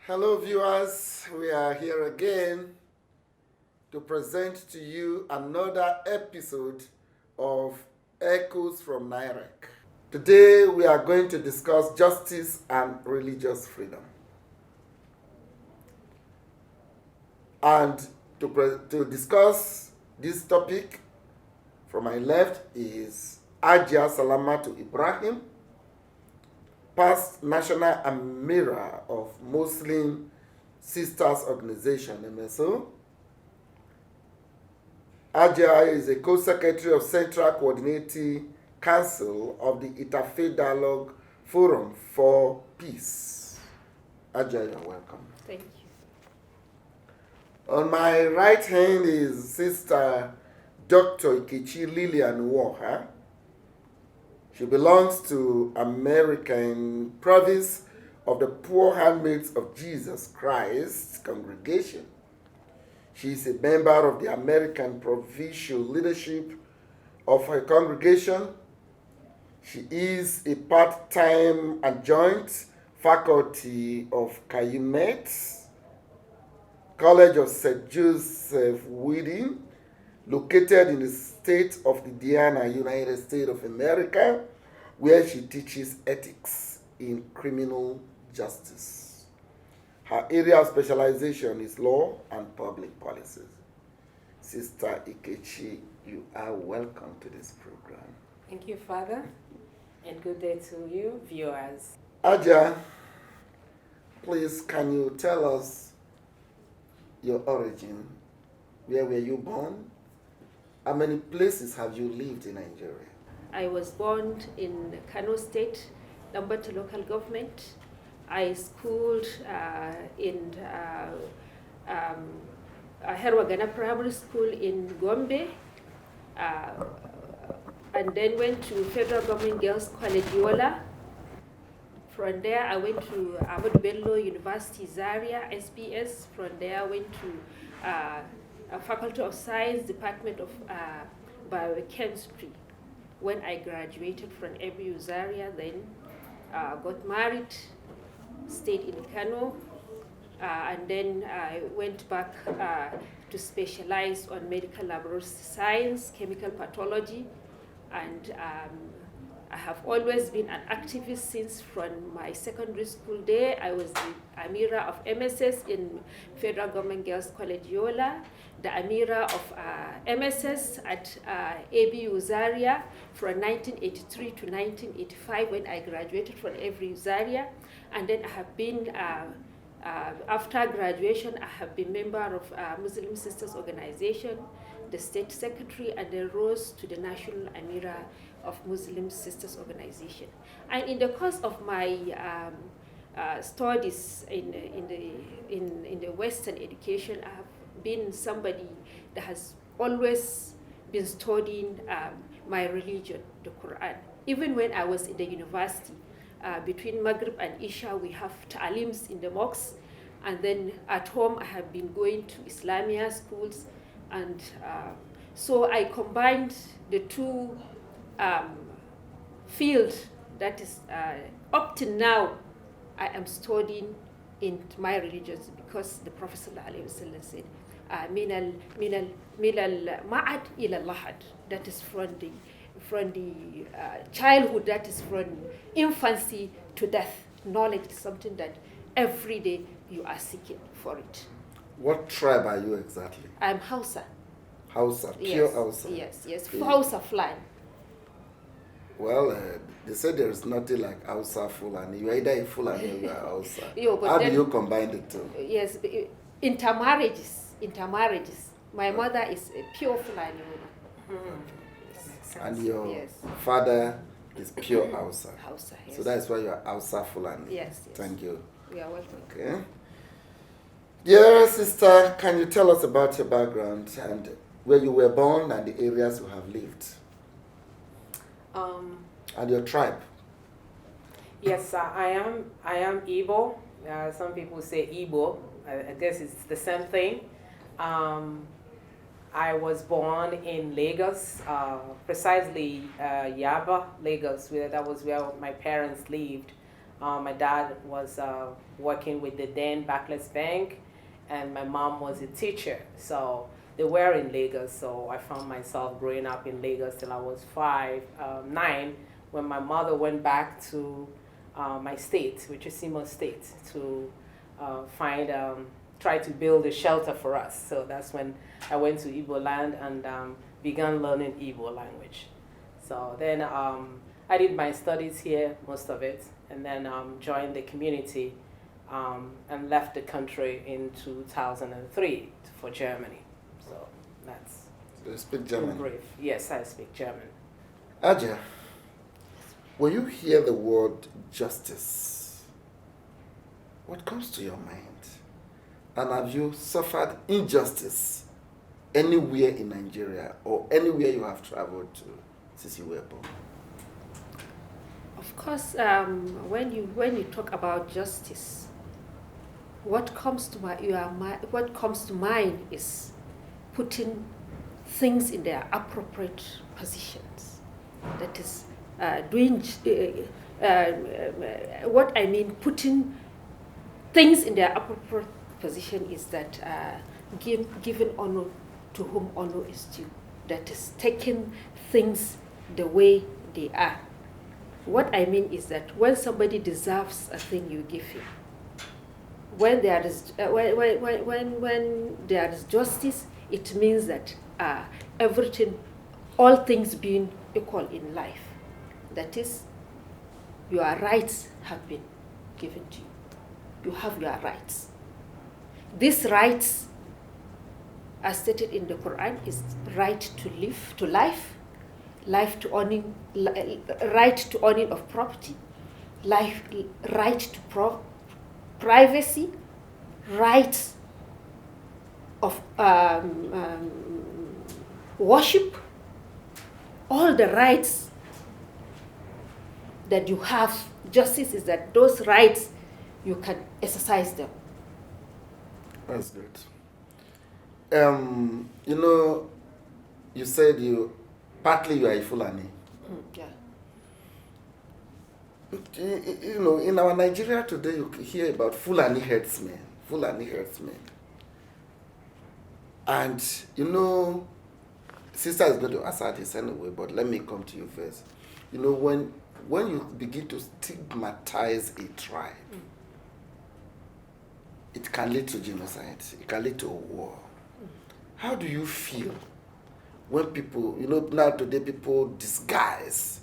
Hello viewers, we are here again to present to you another episode of Echoes from NIREC. Today we are going to discuss justice and religious freedom. And to discuss this topic, from my left is Salamatu Ibrahim, past National Ameera of Muslim Sisters Organization, MSO. Ajia is a co-secretary of Central Coordinating Council of the Interfaith Dialogue Forum for Peace. Ajia, you're welcome. Thank you. On my right hand is Sister Dr. Nkechi Iwuoha. She belongs to American Province of the Poor Handmaids of Jesus Christ congregation. She is a member of the American Provincial Leadership of her congregation. She is a part-time adjunct faculty of Handmaids, College of St. Joseph Weeding, located in the state of Indiana, United States of America, where she teaches ethics in criminal justice. Her area of specialization is law and public policies. Sister Nkechi, you are welcome to this program. Thank you, Father, and good day to you, viewers. Aja, please can you tell us your origin? Where were you born? How many places have you lived in Nigeria? I was born in Kano State, Lambata local government. I schooled in Herwagana Primary School in Gombe, and then went to Federal Government Girls College, Yola. From there, I went to Ahmadu Bello University, Zaria, SBS. From there, I went to Faculty of Science, Department of Biochemistry. When I graduated from ABU Zaria, then got married, stayed in Kano, and then I went back to specialize on medical laboratory science, chemical pathology, and I have always been an activist since from my secondary school day. I was the Ameera of MSS in Federal Government Girls College, Yola, the Ameera of MSS at ABU Zaria from 1983 to 1985 when I graduated from ABU Zaria. And then I have been, after graduation, I have been member of Muslim Sisters Organization, the state secretary, and then rose to the National Ameera of Muslim Sisters Organization. And in the course of my studies in the Western education, I have been somebody that has always been studying my religion, the Quran. Even when I was in the university, between Maghrib and Isha, we have ta'alims in the mosques, and then at home I have been going to Islamia schools, and so I combined the two field that is up to now I am studying in my religion, because the Prophet ﷺ said min al ma'ad ila lahad, that is from the childhood, that is from infancy to death. Knowledge is something that every day you are seeking for it. What tribe are you exactly? I'm Hausa. Hausa, pure Hausa. Yes, Hausa flying. Well, they say there is nothing like Hausa Fulani. You are either a Fulani or you are Hausa. How do you combine the two? Yes, intermarriages. My mother is a pure Fulani woman. And your father is pure Hausa. Hausa, yes. So that's why you are Hausa Fulani. Yes. Thank you. You are welcome. Okay. Dear sister, can you tell us about your background and where you were born and the areas you have lived? And your tribe? Yes, I am Igbo. Some people say Igbo. I guess it's the same thing. I was born in Lagos, precisely Yaba, Lagos, where that was where my parents lived. My dad was working with the then Barclays Bank, and my mom was a teacher. So they were in Lagos, so I found myself growing up in Lagos till I was 9, when my mother went back to my state, which is Imo State, to try to build a shelter for us. So that's when I went to Igbo land and began learning Igbo language. So then I did my studies here, most of it, and then joined the community and left the country in 2003 for Germany. So that's So you speak German? brief. Yes, I speak German. Aja, when you hear the word justice, what comes to your mind? And have you suffered injustice anywhere in Nigeria or anywhere you have traveled to since you were born? Of course, when you talk about justice, what comes to mind is putting things in their appropriate positions. That is what I mean, putting things in their appropriate position is that giving honor to whom honor is due. That is taking things the way they are. What I mean is that when somebody deserves a thing, you give him. When there is when there is justice, it means that everything, all things being equal in life. That is, your rights have been given to you. You have your rights. These rights, as stated in the Quran, is right to live, to life, right to owning of property, right to privacy, right of worship, all the rights that you have. Justice is that those rights, you can exercise them. That's good. You said partly you are a Fulani. Yeah. In our Nigeria today, you hear about Fulani herdsmen. And, sister is going to answer this anyway, but let me come to you first. When you begin to stigmatize a tribe, it can lead to genocide. It can lead to a war. How do you feel when people, now today people disguise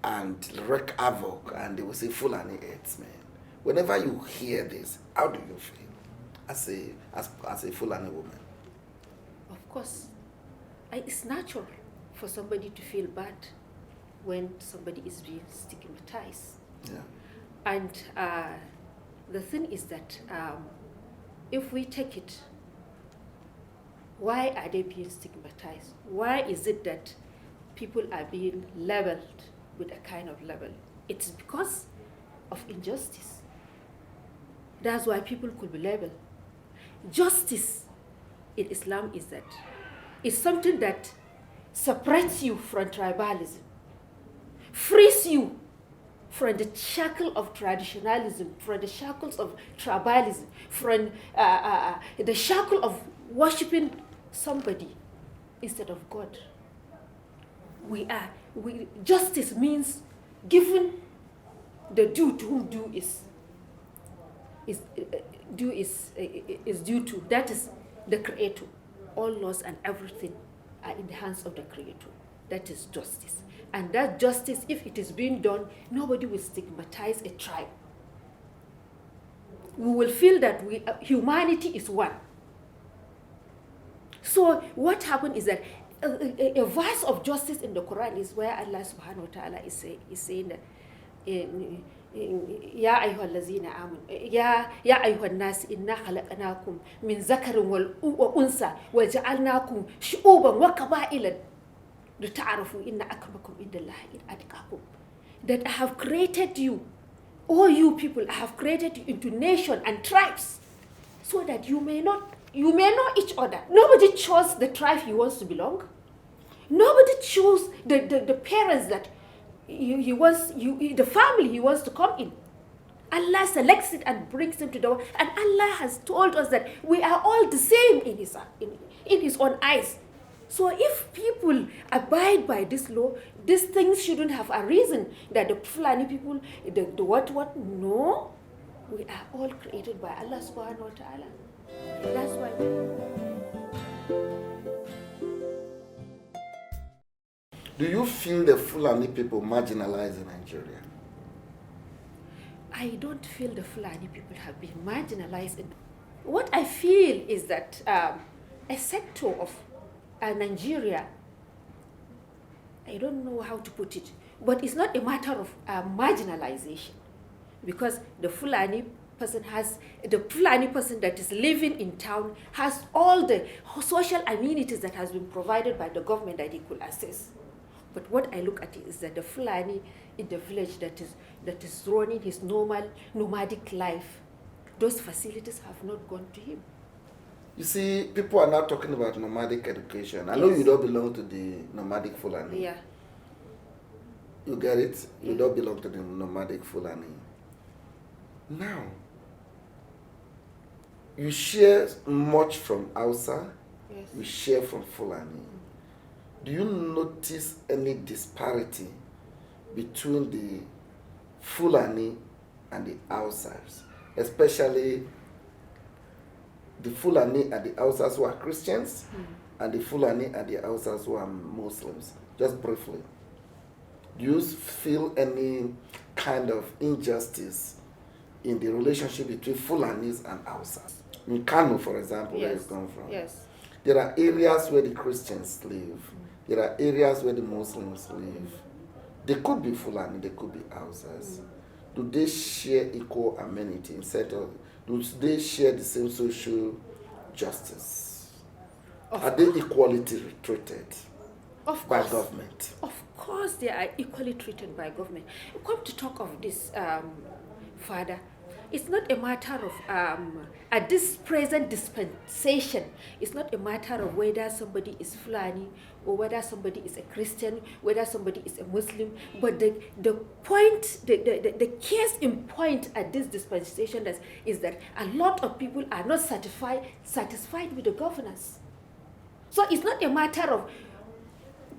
and wreak havoc and they will say Fulani herdsmen? Whenever you hear this, how do you feel as a Fulani woman? Of course, it's natural for somebody to feel bad when somebody is being stigmatized. Yeah. And the thing is that if we take it, why are they being stigmatized? Why is it that people are being labeled with a kind of label? It's because of injustice. That's why people could be labeled. Justice in Islam is that it's something that separates you from tribalism, frees you from the shackle of traditionalism, from the shackles of tribalism, from the shackle of worshipping somebody instead of God. Justice means giving the due to whom due is due to. That is the Creator. All laws and everything are in the hands of the Creator. That is justice. And that justice, if it is being done, nobody will stigmatize a tribe. We will feel that humanity is one. So what happened is that a verse of justice in the Quran is where Allah subhanahu wa ta'ala is saying that يا أيها الذين آمنوا يا أيها الناس إنا خلقناكم من ذكر وأنثى وجعلناكم شعوبا وقبائل لتعرفوا إن أكرمكم عند الله أتقاكم. That I have created you, all you people, I have created you into nation and tribes, so that you may know each other. Nobody chose the tribe he wants to belong. Nobody chose the parents that the family he wants to come in. Allah selects it and brings him to the world. And Allah has told us that we are all the same in his own eyes. So if people abide by this law, these things shouldn't have a reason that the Fulani people, the what, no. We are all created by Allah subhanahu wa ta'ala. That's why Do you feel the Fulani people marginalized in Nigeria? I don't feel the Fulani people have been marginalized. What I feel is that a sector of Nigeria, I don't know how to put it, but it's not a matter of marginalization, because the Fulani person that is living in town has all the social amenities that has been provided by the government that he could access. But what I look at is that the Fulani in the village that is running his normal nomadic life, those facilities have not gone to him. You see, people are now talking about nomadic education. I know you don't belong to the nomadic Fulani. Yeah. You get it? You don't belong to the nomadic Fulani. Now, you share much from Hausa, Yes. you share from Fulani. Do you notice any disparity between the Fulani and the Hausas, especially the Fulani and the Hausas who are Christians and the Fulani and the Hausas who are Muslims? Just briefly. Do you feel any kind of injustice in the relationship between Fulanis and Hausas? In Kano, for example, where it's come from. Yes. There are areas where the Christians live. There are areas where the Muslims live. They could be Fulani, they could be Hausas. Do they share equal amenity do they share the same social justice? Are they equally treated by government? Of course they are equally treated by government. Come to talk of this, Father, it's not a matter of, at this present dispensation, it's not a matter of whether somebody is Fulani or whether somebody is a Christian, whether somebody is a Muslim, but the point, the case in point at this dispensation is that a lot of people are not satisfied with the governance. So it's not a matter of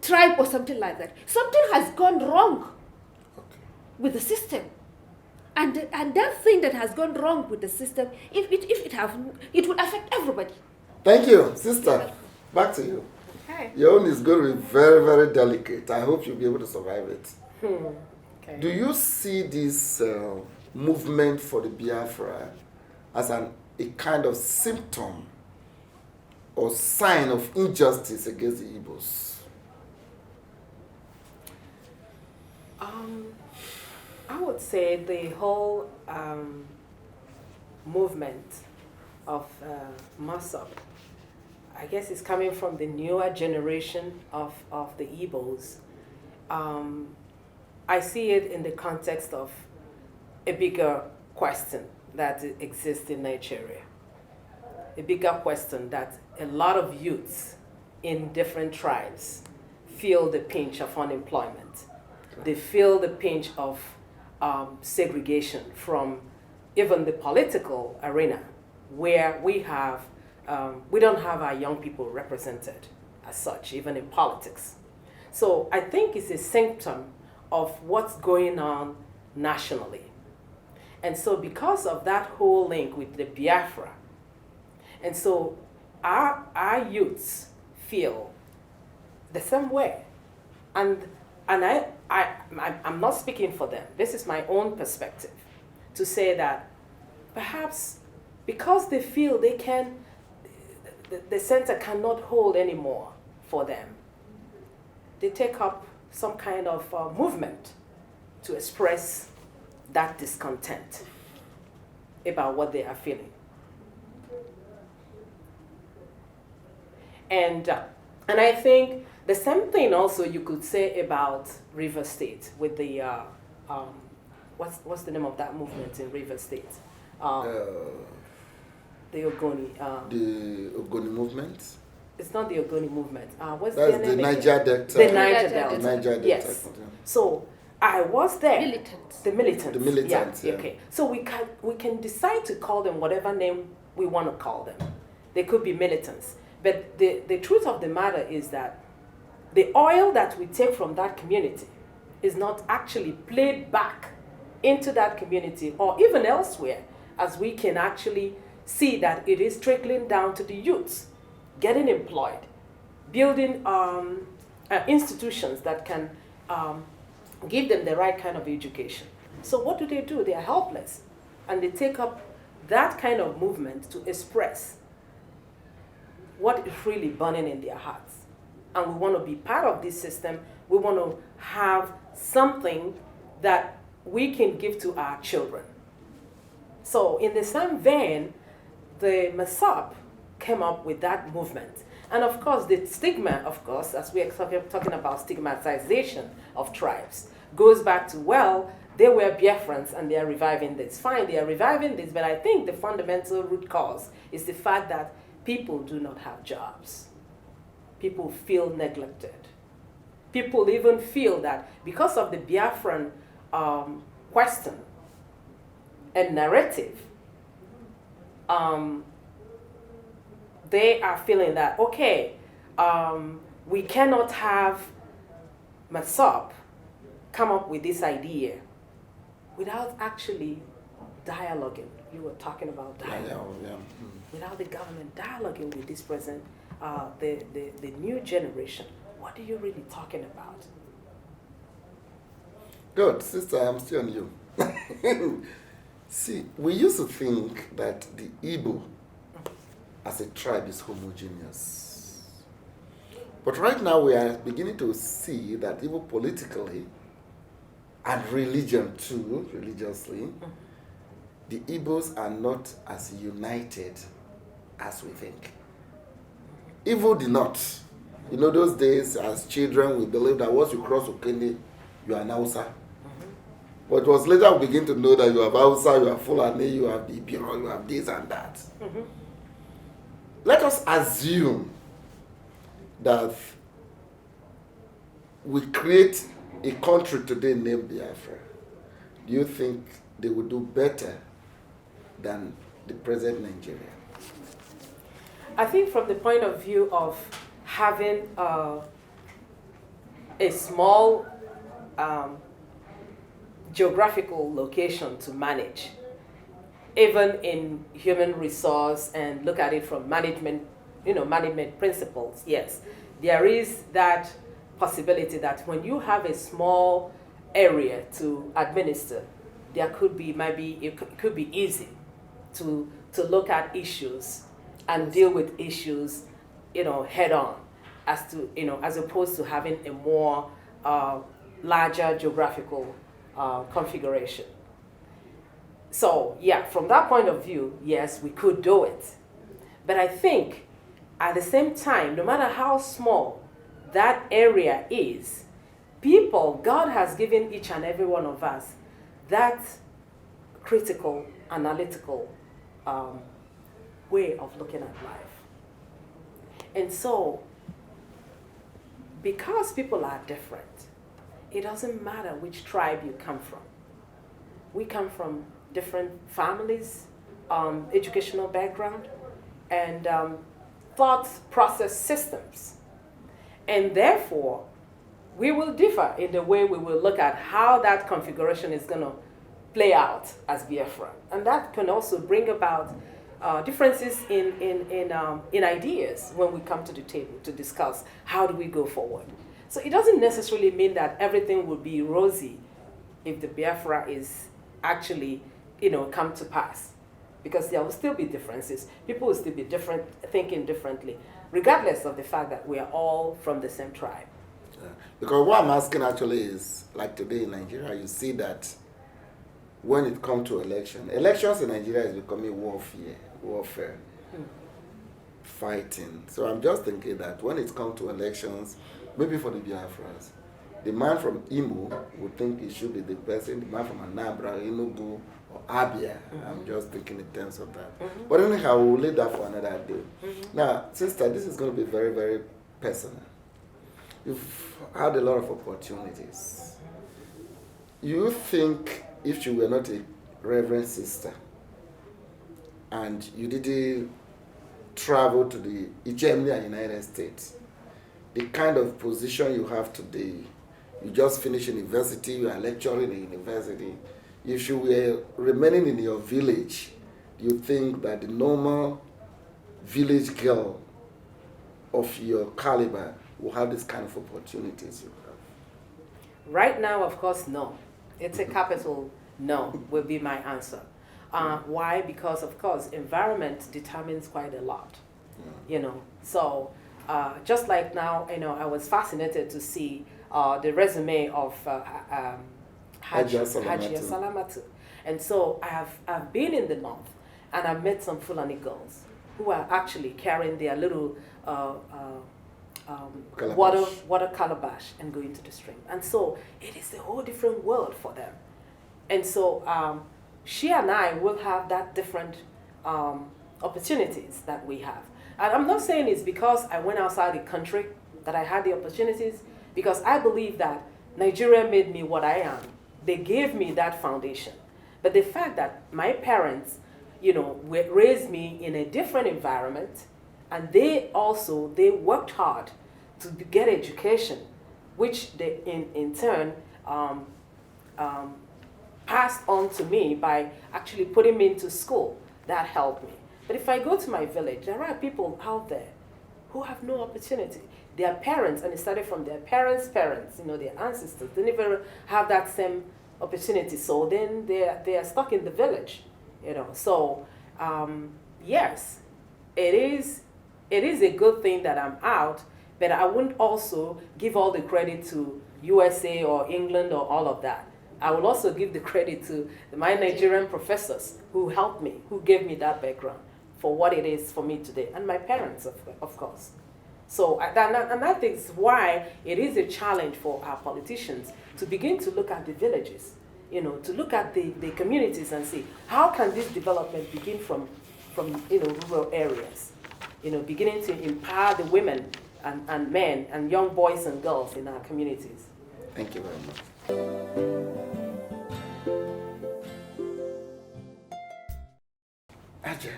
tribe or something like that. Something has gone wrong with the system. And that thing that has gone wrong with the system, it will affect everybody. Thank you, sister. Back to you. Okay. Your own is going to be very, very delicate. I hope you'll be able to survive it. Okay. Do you see this movement for the Biafra as a kind of symptom or sign of injustice against the Igbos? I would say the whole movement of Masop, I guess, is coming from the newer generation of the Igbos. I see it in the context of a bigger question that exists in Nigeria. A bigger question that a lot of youths in different tribes feel the pinch of unemployment. They feel the pinch of segregation from even the political arena, where we don't have our young people represented as such, even in politics. So I think it's a symptom of what's going on nationally. And so because of that whole link with the Biafra, and so our youths feel the same way. And I'm not speaking for them. This is my own perspective to say that perhaps because they feel the center cannot hold anymore for them, they take up some kind of movement to express that discontent about what they are feeling. And I think the same thing also you could say about River State with the what's the name of that movement in River State? The Ogoni. The Ogoni movement? It's not the Ogoni movement. What's That's their name? The Niger Delta. The Niger Delta. Niger Delta. Yes. So I was there. Militants. The militants. The militants, yeah. Okay. So we can decide to call them whatever name we want to call them. They could be militants. But the truth of the matter is that the oil that we take from that community is not actually played back into that community or even elsewhere, as we can actually see that it is trickling down to the youths, getting employed, building institutions that can give them the right kind of education. So what do? They are helpless. And they take up that kind of movement to express what is really burning in their hearts. And we want to be part of this system. We want to have something that we can give to our children. So in the same vein, the MASOP came up with that movement. And of course, the stigma, of course, as we are talking about stigmatization of tribes, goes back to, well, they were Biafrans and they are reviving this. Fine, they are reviving this, but I think the fundamental root cause is the fact that people do not have jobs. People feel neglected. People even feel that because of the Biafran question and narrative, they are feeling that, okay, we cannot have MASOP come up with this idea without actually dialoguing. You were talking about dialogue. Yeah. Without the government dialoguing with this present, the new generation. What are you really talking about? Good, sister, I'm still on you. See, we used to think that the Igbo as a tribe is homogeneous. But right now we are beginning to see that even politically and religion too, religiously, the Igbos are not as united as we think. Igbo did not. You know, those days as children we believed that once you cross Okene, you are an Hausa. But it was later we begin to know that you have Hausa, you have Fulani, you have Ibiro, you have this and that. Let us assume that we create a country today named Biafra. Do you think they would do better than the present Nigeria? I think from the point of view of having a small geographical location to manage, even in human resource, and look at it from management principles, yes, there is that possibility that when you have a small area to administer, there could be it could be easy to look at issues and deal with issues, head on, as opposed to having a more larger geographical configuration. So yeah, from that point of view, yes, we could do it. But I think at the same time, no matter how small that area is, God has given each and every one of us that critical, analytical way of looking at life. And so, because people are different, it doesn't matter which tribe you come from. We come from different families, educational background, and thought process systems. And therefore, we will differ in the way we will look at how that configuration is going to play out as Biafra. And that can also bring about differences in ideas when we come to the table to discuss how do we go forward. So it doesn't necessarily mean that everything will be rosy if the Biafra is actually, come to pass. Because there will still be differences. People will still be thinking differently, regardless of the fact that we are all from the same tribe. Yeah. Because what I'm asking actually is, like today in Nigeria, you see that when it comes to elections in Nigeria is becoming warfare, fighting. So I'm just thinking that when it comes to elections, maybe for the Biafrans, the man from Imo would think he should be the person, the man from Anambra, Enugu, or Abia. I'm just thinking in terms of that. But anyhow, we'll leave that for another day. Now, sister, this is going to be very, very personal. You've had a lot of opportunities. you think if you were not a reverend sister and you didn't travel to the Germany and United States, the kind of position you have today, you just finished university, you are lecturing in university, if you were remaining in your village, do you think that the normal village girl of your caliber will have this kind of opportunities you have? Right now, of course, no. It's a capital no will be my answer. Why? Because, of course, environment determines quite a lot, you know. So just like now, you know, I was fascinated to see the resume of Hajia Salamatu. And so I've been in the north, and I've met some Fulani girls who are actually carrying their little water calabash and going to the stream. And so it is a whole different world for them. And so she and I will have that different opportunities that we have. And I'm not saying it's because I went outside the country that I had the opportunities, because I believe that Nigeria made me what I am. They gave me that foundation. But the fact that my parents, you know, raised me in a different environment, and they worked hard to get education, which they in turn passed on to me by actually putting me into school. That helped me. But if I go to my village, there are people out there who have no opportunity. Their parents, and it started from their parents' parents, you know, their ancestors, they never have that same opportunity. So then they are stuck in the village, you know. So yes, it is a good thing that I'm out, but I wouldn't also give all the credit to USA or England or all of that. I will also give the credit to my Nigerian professors who helped me, who gave me that background for what it is for me today, and my parents, of course. So and that is why it is a challenge for our politicians to begin to look at the villages, you know, to look at the communities and see how can this development begin from you know, rural areas, you know, beginning to empower the women and men and young boys and girls in our communities. Thank you very much. Ajay,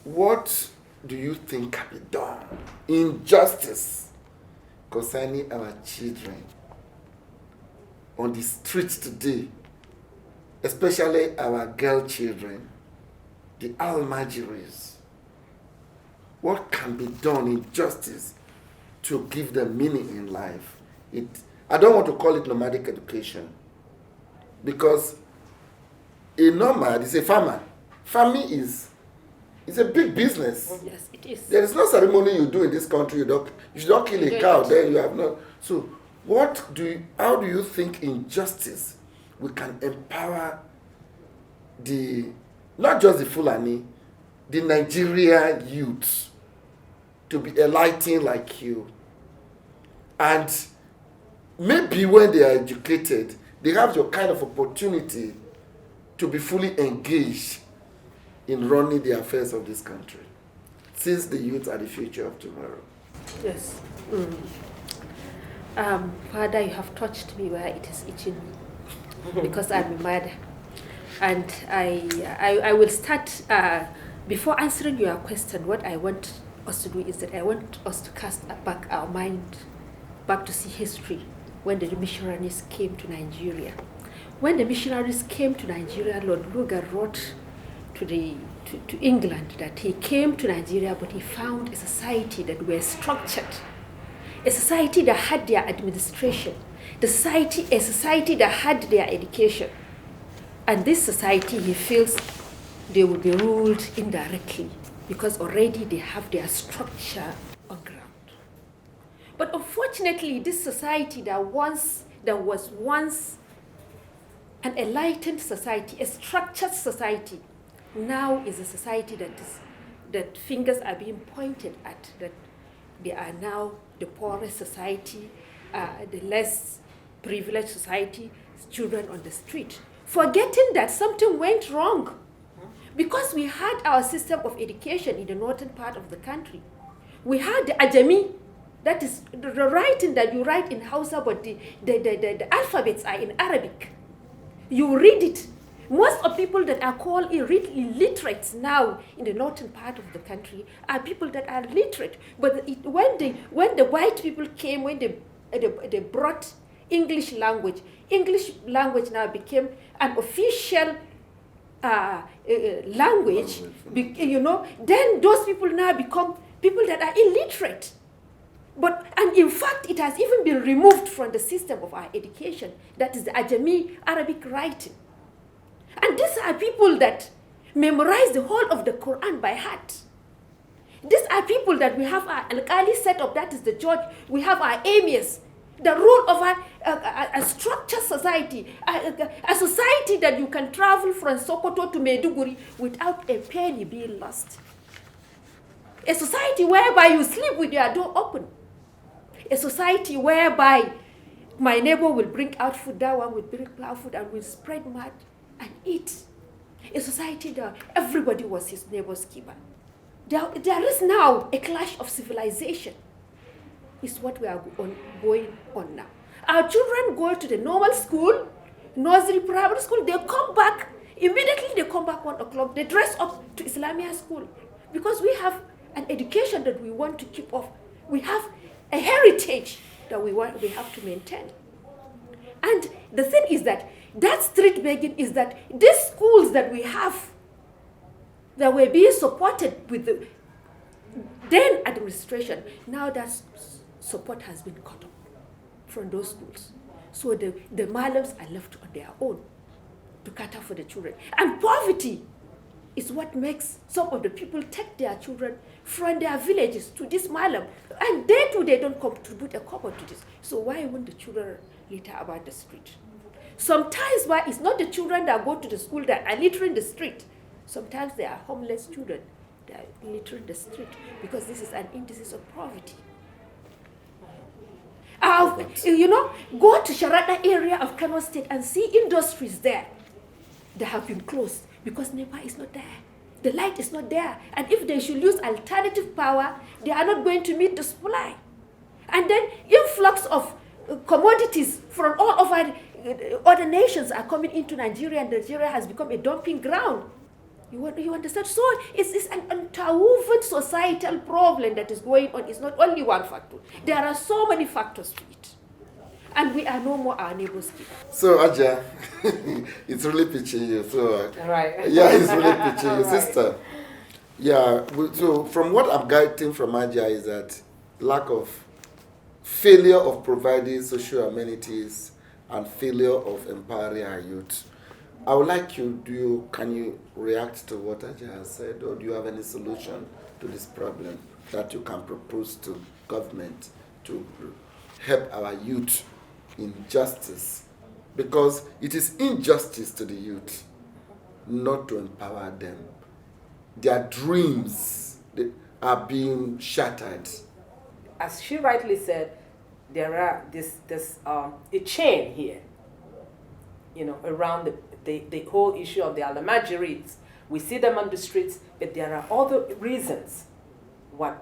what do you think can be done in justice concerning our children on the streets today, especially our girl children, the almajiris? What can be done in justice to give them meaning in life? I don't want to call it nomadic education, because a nomad is a farmer. Farming is a big business. Yes, it is. There is no ceremony you do in this country. You should not kill a cow, then you have not. So how do you think in justice we can empower not just the Fulani, the Nigeria youth to be enlightened like you? And maybe when they are educated, they have your kind of opportunity to be fully engaged in running the affairs of this country, since the youth are the future of tomorrow. Yes. Father, you have touched me where it is itching, because I'm a mother. And I will start, before answering your question, what I want us to do is that I want us to cast back our mind back to see history when the missionaries came to Nigeria. When the missionaries came to Nigeria, Lord Lugar wrote to England that he came to Nigeria, but he found a society that were structured, a society that had their administration, a society that had their education. And this society, he feels, they will be ruled indirectly because already they have their structure on ground. But unfortunately, this society that was once an enlightened society, a structured society, now is a society that fingers are being pointed at, that they are now the poorest society, the less privileged society, children on the street, forgetting that something went wrong. Because we had our system of education in the northern part of the country. We had the Ajami That is the writing that you write in Hausa, but the alphabets are in Arabic. You read it. Most of people that are called illiterates now in the northern part of the country are people that are literate. But when the white people came, when they brought English language now became an official language. Then those people now become people that are illiterate. And in fact, it has even been removed from the system of our education. That is the Ajami Arabic writing. And these are people that memorize the whole of the Quran by heart. These are people that we have our Al-Qali set up, that is the judge. We have our emirs. The rule of a structured society, a society that you can travel from Sokoto to Maiduguri without a penny being lost. A society whereby you sleep with your door open. A society whereby my neighbor will bring out food, that one will bring out food, and will spread mud and eat. A society that everybody was his neighbor's keeper. There is now a clash of civilization. Is what we are going on now. Our children go to the normal school, nursery, primary school, they come back, immediately they come back 1 o'clock, they dress up to Islamia school. Because we have an education that we want to keep up. We have a heritage that we have to maintain. And the thing is that street begging is that these schools that we have, that were being supported with the then administration, now that support has been cut off from those schools. So the malams are left on their own to cater for the children. And poverty is what makes some of the people take their children from their villages to this malam. And they too, they don't contribute a couple to this. So why won't the children litter about the street? Sometimes why it's not the children that go to the school that are littering the street. Sometimes they are homeless children that are littering the street because this is an indices of poverty. Go to Sharada area of Kano State and see industries there that have been closed because NEPA is not there. The light is not there. And if they should use alternative power, they are not going to meet the supply. And then influx of commodities from all over other nations are coming into Nigeria, and Nigeria has become a dumping ground. You understand? So it's an interwoven societal problem that is going on. It's not only one factor. There are so many factors to it. And we are no more our neighbors' keeper. So, Aja, it's really pitching you. So, right. Yeah, it's really pitching you, sister. Yeah, so from what I'm getting from Aja is that lack of failure of providing social amenities and failure of empowering our youth. I would like can you react to what Aja has said, or do you have any solution to this problem that you can propose to government to help our youth in justice? Because it is injustice to the youth not to empower them. Their dreams are being shattered. As she rightly said, there are a chain here, around the whole issue of the Alamajiris. We see them on the streets, but there are other reasons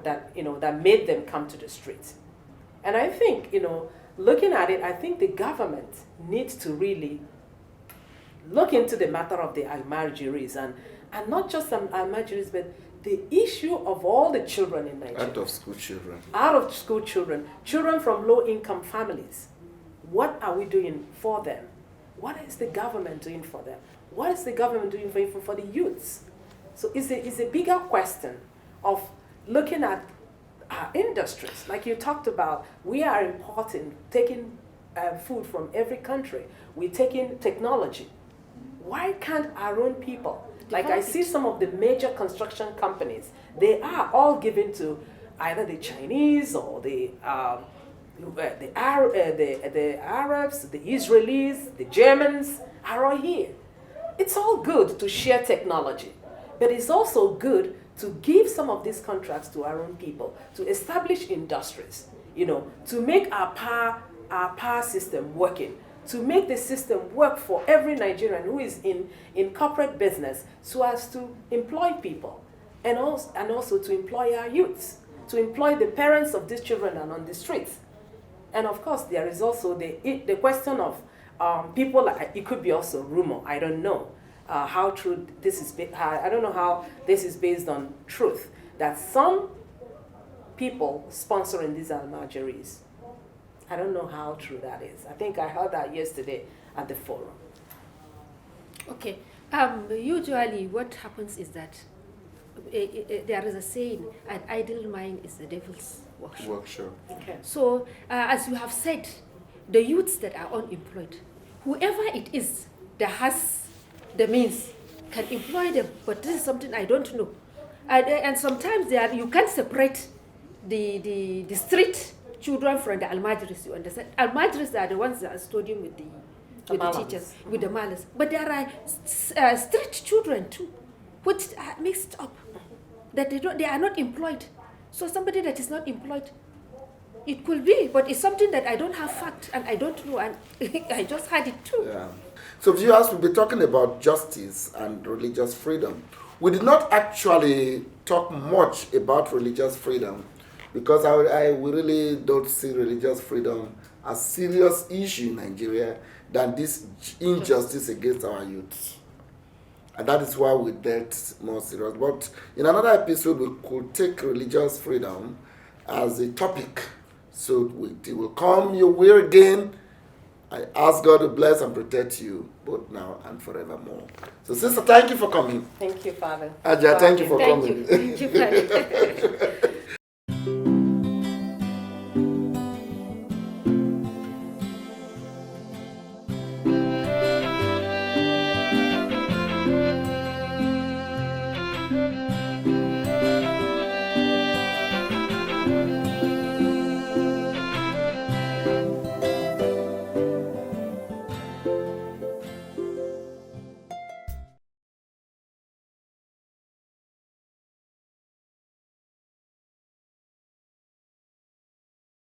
that made them come to the streets. And I think, looking at it, I think the government needs to really look into the matter of the Almajiris, and not just some Almajiris, but the issue of all the children in Nigeria. Out of school children. Out of school children, children from low-income families. What are we doing for them? What is the government doing for them? What is the government doing for the youths? So it's a bigger question of looking at our industries. Like you talked about, we are taking food from every country. We're taking technology. Why can't our own people? Like I see some of the major construction companies, they are all given to either the Chinese or the Arabs, the Israelis, the Germans are all here. It's all good to share technology, but it's also good to give some of these contracts to our own people, to establish industries, to make our power system working, to make the system work for every Nigerian who is in corporate business, so as to employ people and also to employ our youths. to employ the parents of these children and on the streets. And of course, there is also the question of people, like, it could be also rumor, I don't know how true this is, I don't know how this is based on truth, that some people sponsoring these almajiris. I don't know how true that is. I think I heard that yesterday at the forum. Okay. Usually what happens is that there is a saying, an idle mind is the devil's workshop. Okay. So, as you have said, the youths that are unemployed, whoever it is that has the means can employ them, but this is something I don't know. And sometimes you can't separate the street children from the almajiris, you understand? Almajiris are the ones that are studying with the teachers, with the malas. But there are street children too, which are mixed up, that they are not employed. So somebody that is not employed, it could be, but it's something that I don't have fact and I don't know, and I just had it too. Yeah. So viewers, we'll be talking about justice and religious freedom. We did not actually talk much about religious freedom because we really don't see religious freedom as a serious issue in Nigeria than this injustice against our youth. And that is why we dealt more serious. But in another episode, we could take religious freedom as a topic. So it will come your way again. I ask God to bless and protect you both now and forevermore. So, sister, thank you for coming. Thank you, Father. Aja, thank you for Thank coming. you. Thank you, Father.